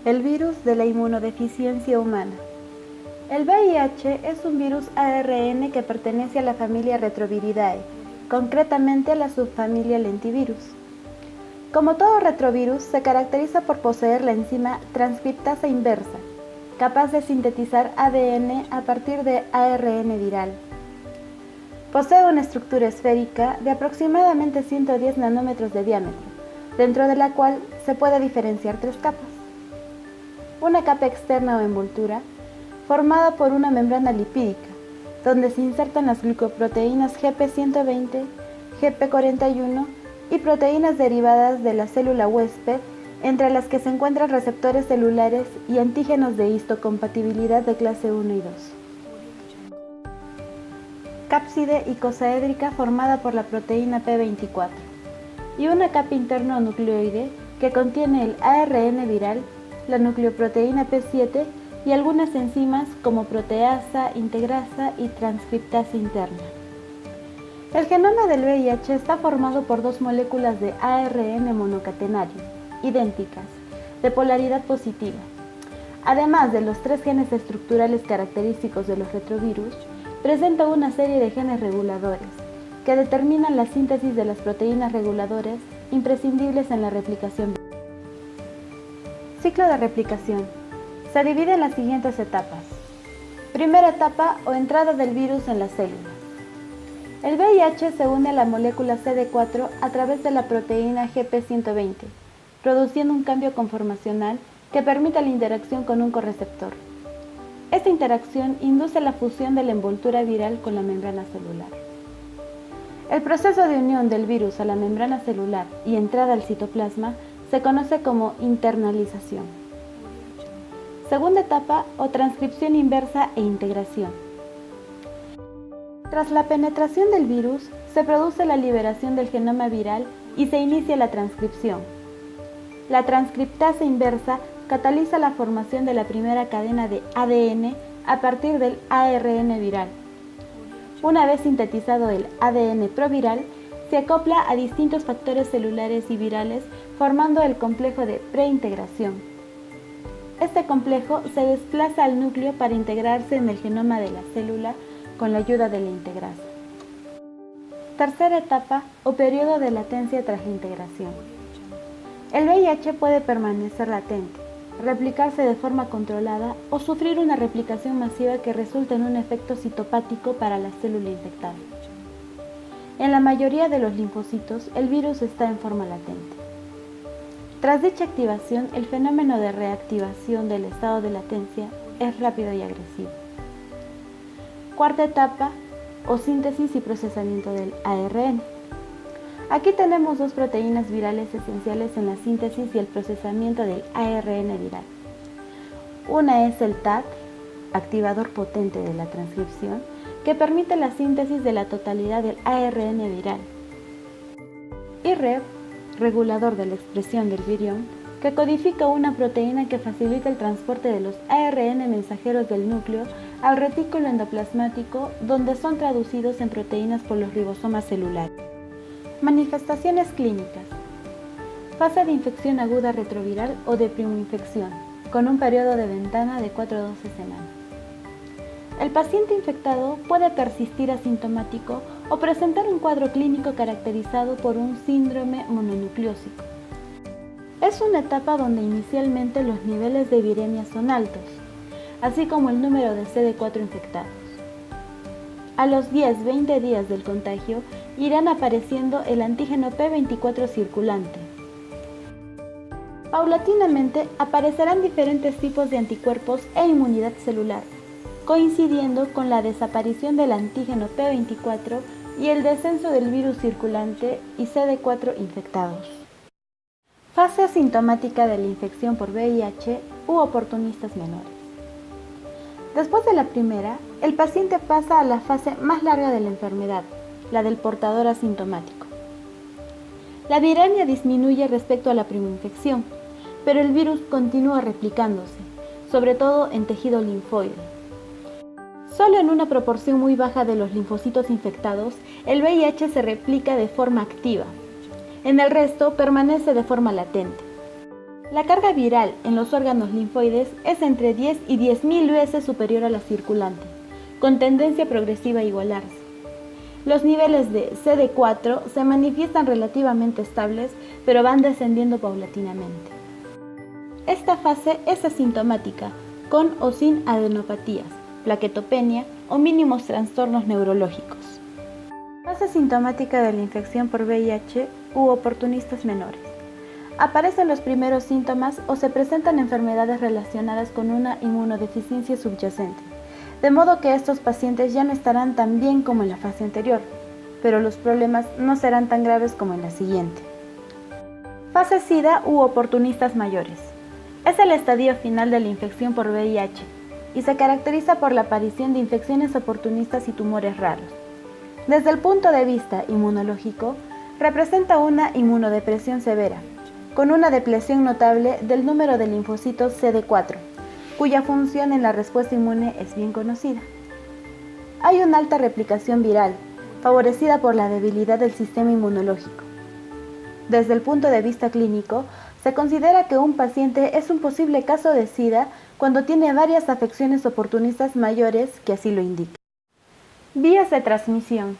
El virus de la inmunodeficiencia humana. El VIH es un virus ARN que pertenece a la familia Retroviridae, concretamente a la subfamilia lentivirus. Como todo retrovirus, se caracteriza por poseer la enzima transcriptasa inversa, capaz de sintetizar ADN a partir de ARN viral. Posee una estructura esférica de aproximadamente 110 nanómetros de diámetro, dentro de la cual se puede diferenciar tres capas. Una capa externa o envoltura, formada por una membrana lipídica, donde se insertan las glicoproteínas GP120, GP41 y proteínas derivadas de la célula huésped, entre las que se encuentran receptores celulares y antígenos de histocompatibilidad de clase 1 y 2. Cápside icosaédrica formada por la proteína P24 y una capa interno-nucleoide que contiene el ARN viral, la nucleoproteína P7 y algunas enzimas como proteasa, integrasa y transcriptasa interna. El genoma del VIH está formado por dos moléculas de ARN monocatenario, idénticas, de polaridad positiva. Además de los tres genes estructurales característicos de los retrovirus, presenta una serie de genes reguladores que determinan la síntesis de las proteínas reguladoras imprescindibles en la replicación. Ciclo de replicación. Se divide en las siguientes etapas. Primera etapa o entrada del virus en la célula. El VIH se une a la molécula CD4 a través de la proteína GP120, produciendo un cambio conformacional que permite la interacción con un correceptor. Esta interacción induce la fusión de la envoltura viral con la membrana celular. El proceso de unión del virus a la membrana celular y entrada al citoplasma se conoce como internalización. Segunda etapa o transcripción inversa e integración. Tras la penetración del virus, se produce la liberación del genoma viral y se inicia la transcripción. La transcriptasa inversa cataliza la formación de la primera cadena de ADN a partir del ARN viral. Una vez sintetizado el ADN proviral, se acopla a distintos factores celulares y virales formando el complejo de preintegración. Este complejo se desplaza al núcleo para integrarse en el genoma de la célula con la ayuda de la integrasa. Tercera etapa o periodo de latencia tras la integración. El VIH puede permanecer latente, replicarse de forma controlada o sufrir una replicación masiva que resulte en un efecto citopático para la célula infectada. En la mayoría de los linfocitos, el virus está en forma latente. Tras dicha activación, el fenómeno de reactivación del estado de latencia es rápido y agresivo. Cuarta etapa o síntesis y procesamiento del ARN. Aquí tenemos dos proteínas virales esenciales en la síntesis y el procesamiento del ARN viral. Una es el TAT, activador potente de la transcripción, que permite la síntesis de la totalidad del ARN viral. Y REV, regulador de la expresión del virión, que codifica una proteína que facilita el transporte de los ARN mensajeros del núcleo al retículo endoplasmático, donde son traducidos en proteínas por los ribosomas celulares. Manifestaciones clínicas. Fase de infección aguda retroviral o de primoinfección, con un periodo de ventana de 4 a 12 semanas. El paciente infectado puede persistir asintomático o presentar un cuadro clínico caracterizado por un síndrome mononucleósico. Es una etapa donde inicialmente los niveles de viremia son altos, así como el número de CD4 infectados. A los 10-20 días del contagio irán apareciendo el antígeno P24 circulante. Paulatinamente aparecerán diferentes tipos de anticuerpos e inmunidad celular, coincidiendo con la desaparición del antígeno P24 y el descenso del virus circulante y CD4 infectados. Fase asintomática de la infección por VIH u oportunistas menores. Después de la primera, el paciente pasa a la fase más larga de la enfermedad, la del portador asintomático. La viremia disminuye respecto a la primoinfección, pero el virus continúa replicándose, sobre todo en tejido linfoide. Solo en una proporción muy baja de los linfocitos infectados, el VIH se replica de forma activa. En el resto permanece de forma latente. La carga viral en los órganos linfoides es entre 10 y 10.000 veces superior a la circulante, con tendencia progresiva a igualarse. Los niveles de CD4 se manifiestan relativamente estables, pero van descendiendo paulatinamente. Esta fase es asintomática, con o sin adenopatías, plaquetopenia o mínimos trastornos neurológicos. Fase sintomática de la infección por VIH u oportunistas menores. Aparecen los primeros síntomas o se presentan enfermedades relacionadas con una inmunodeficiencia subyacente, de modo que estos pacientes ya no estarán tan bien como en la fase anterior, pero los problemas no serán tan graves como en la siguiente. Fase SIDA u oportunistas mayores. Es el estadio final de la infección por VIH y se caracteriza por la aparición de infecciones oportunistas y tumores raros. Desde el punto de vista inmunológico, representa una inmunodepresión severa, con una depleción notable del número de linfocitos CD4, cuya función en la respuesta inmune es bien conocida. Hay una alta replicación viral, favorecida por la debilidad del sistema inmunológico. Desde el punto de vista clínico, se considera que un paciente es un posible caso de SIDA cuando tiene varias afecciones oportunistas mayores que así lo indican. Vías de transmisión.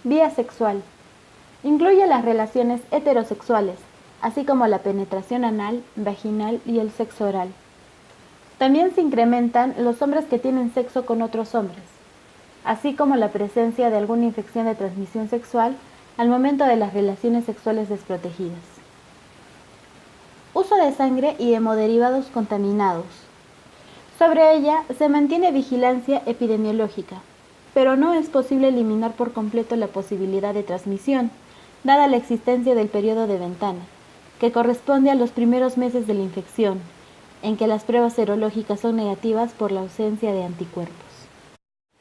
Vía sexual. Incluye las relaciones heterosexuales, así como la penetración anal, vaginal y el sexo oral. También se incrementan los hombres que tienen sexo con otros hombres, así como la presencia de alguna infección de transmisión sexual al momento de las relaciones sexuales desprotegidas. Uso de sangre y hemoderivados contaminados. Sobre ella se mantiene vigilancia epidemiológica, pero no es posible eliminar por completo la posibilidad de transmisión, dada la existencia del periodo de ventana, que corresponde a los primeros meses de la infección, en que las pruebas serológicas son negativas por la ausencia de anticuerpos.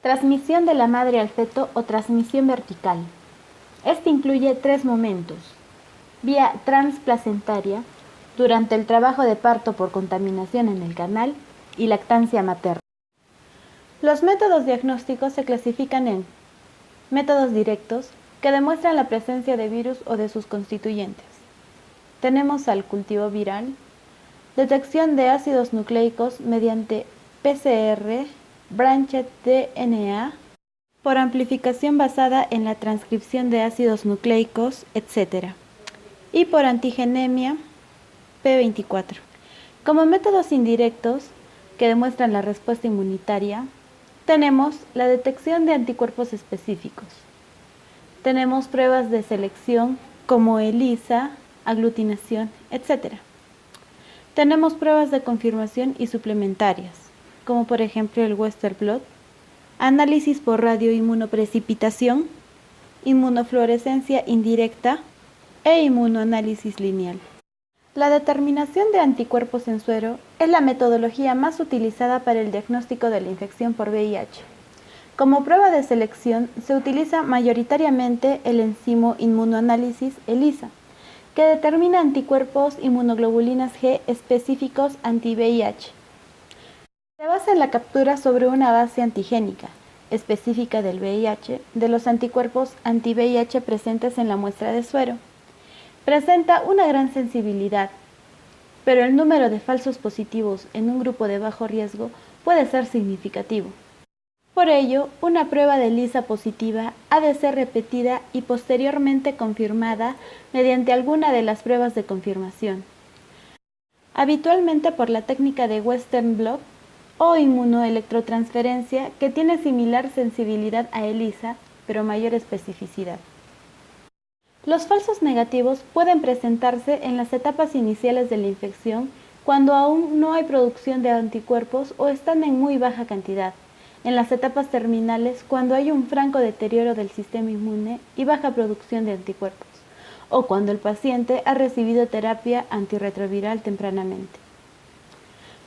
Transmisión de la madre al feto o transmisión vertical. Este incluye 3 momentos: vía transplacentaria, durante el trabajo de parto por contaminación en el canal, y lactancia materna. Los métodos diagnósticos se clasifican en métodos directos, que demuestran la presencia de virus o de sus constituyentes. Tenemos al cultivo viral, detección de ácidos nucleicos mediante PCR, branched DNA, por amplificación basada en la transcripción de ácidos nucleicos, etc. Y por antigenemia P24. Como métodos indirectos, que demuestran la respuesta inmunitaria, tenemos la detección de anticuerpos específicos. Tenemos pruebas de selección como ELISA, aglutinación, etc. Tenemos pruebas de confirmación y suplementarias, como por ejemplo el Western blot, análisis por radioinmunoprecipitación, inmunofluorescencia indirecta e inmunoanálisis lineal. La determinación de anticuerpos en suero es la metodología más utilizada para el diagnóstico de la infección por VIH. Como prueba de selección se utiliza mayoritariamente el enzimo inmunoanálisis ELISA, que determina anticuerpos inmunoglobulinas G específicos anti-VIH. Se basa en la captura sobre una base antigénica específica del VIH de los anticuerpos anti-VIH presentes en la muestra de suero. Presenta una gran sensibilidad, pero el número de falsos positivos en un grupo de bajo riesgo puede ser significativo. Por ello, una prueba de ELISA positiva ha de ser repetida y posteriormente confirmada mediante alguna de las pruebas de confirmación, habitualmente por la técnica de Western blot o inmunoelectrotransferencia, que tiene similar sensibilidad a ELISA, pero mayor especificidad. Los falsos negativos pueden presentarse en las etapas iniciales de la infección, cuando aún no hay producción de anticuerpos o están en muy baja cantidad, en las etapas terminales cuando hay un franco deterioro del sistema inmune y baja producción de anticuerpos, o cuando el paciente ha recibido terapia antirretroviral tempranamente.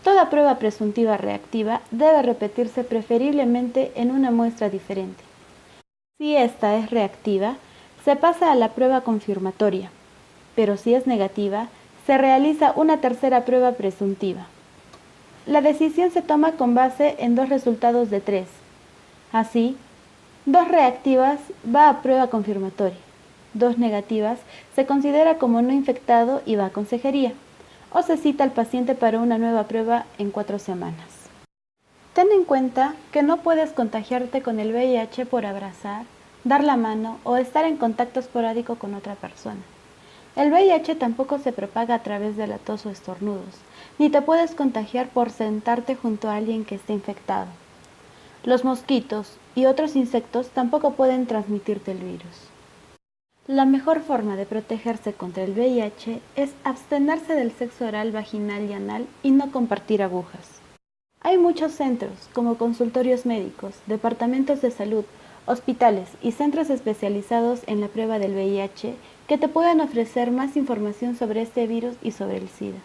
Toda prueba presuntiva reactiva debe repetirse preferiblemente en una muestra diferente. Si esta es reactiva, se pasa a la prueba confirmatoria, pero si es negativa, se realiza una tercera prueba presuntiva. La decisión se toma con base en 2 resultados de 3. Así, 2 reactivas va a prueba confirmatoria, 2 negativas se considera como no infectado y va a consejería, o se cita al paciente para una nueva prueba en 4 semanas. Ten en cuenta que no puedes contagiarte con el VIH por abrazar, dar la mano o estar en contacto esporádico con otra persona. El VIH tampoco se propaga a través de la tos o estornudos, ni te puedes contagiar por sentarte junto a alguien que esté infectado. Los mosquitos y otros insectos tampoco pueden transmitirte el virus. La mejor forma de protegerse contra el VIH es abstenerse del sexo oral, vaginal y anal y no compartir agujas. Hay muchos centros, como consultorios médicos, departamentos de salud, hospitales y centros especializados en la prueba del VIH que te pueden ofrecer más información sobre este virus y sobre el SIDA,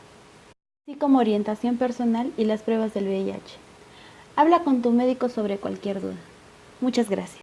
así como orientación personal y las pruebas del VIH. Habla con tu médico sobre cualquier duda. Muchas gracias.